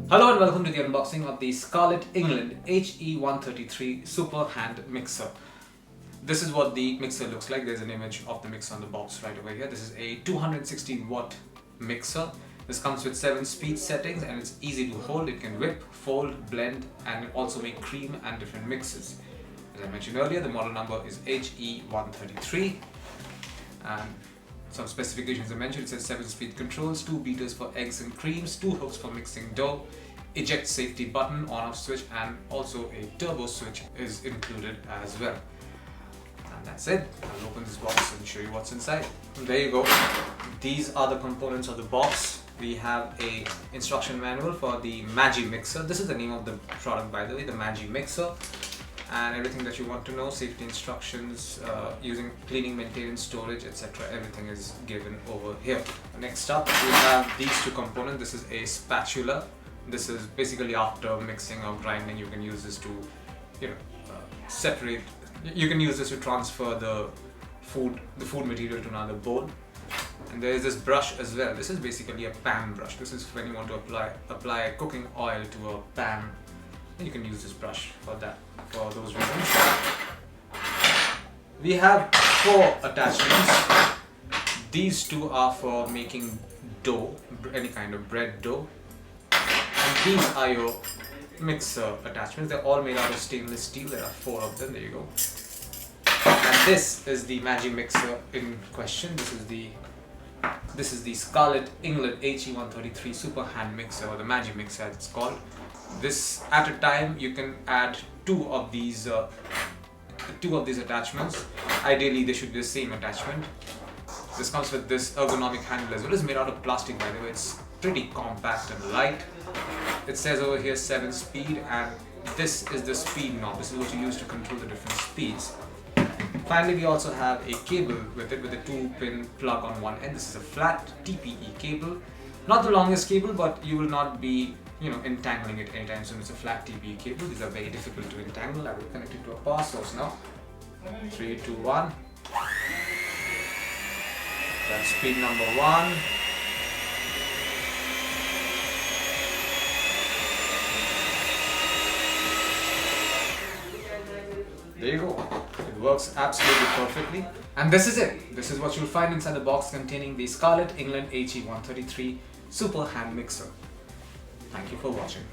Hello and welcome to the unboxing of the Scarlett England HE133 Super Hand Mixer. This is what the mixer looks like. There's an image of the mixer on the box right over here. This is a 260 watt mixer. This comes with 7 speed settings and it's easy to hold. It can whip, fold, blend and also make cream and different mixes. As I mentioned earlier, the model number is HE133 and some specifications I mentioned. It says 7 speed controls, 2 beaters for eggs and creams, 2 hooks for mixing dough, eject safety button, on off switch and also a turbo switch is included as well. And that's it. I'll open this box and show you what's inside. And there you go. These are the components of the box. We have a instruction manual for the Magi Mixer. This is the name of the product, by the way, the Magi Mixer. And everything that you want to know, safety instructions, using cleaning, maintenance, storage, etc. Everything is given over here. Next up, we have these 2 components. This is a spatula. This is basically after mixing or grinding, you can use this to, separate. You can use this to transfer the food material to another bowl. And there is this brush as well. This is basically a pan brush. This is when you want to apply cooking oil to a pan. You can use this brush for those reasons. We have 4 attachments. These 2 are for making dough, any kind of bread dough. And these are your mixer attachments. They're all made out of stainless steel. There are 4 of them. There you go. And this is the Magi Mixer in question. This is the Scarlett England HE133 Super Hand Mixer, or the Magi Mixer as it's called. This, at a time, you can add 2 of these attachments. Ideally, they should be the same attachment. This comes with this ergonomic handle as well. It's made out of plastic, by the way. It's pretty compact and light. It says over here 7 speed, and this is the speed knob. This is what you use to control the different speeds. Finally, we also have a cable with it, with a 2-pin plug on one end. This is a flat TPE cable. Not the longest cable, but you will not be entangling it anytime soon. It's a flat TPE cable. These are very difficult to entangle. I will connect it to a power source now. 3, 2, 1. That's speed number 1. There you go. It works absolutely perfectly. And this is it. This is what you'll find inside the box containing the Scarlett England HE133 Super Hand Mixer. Thank you for watching.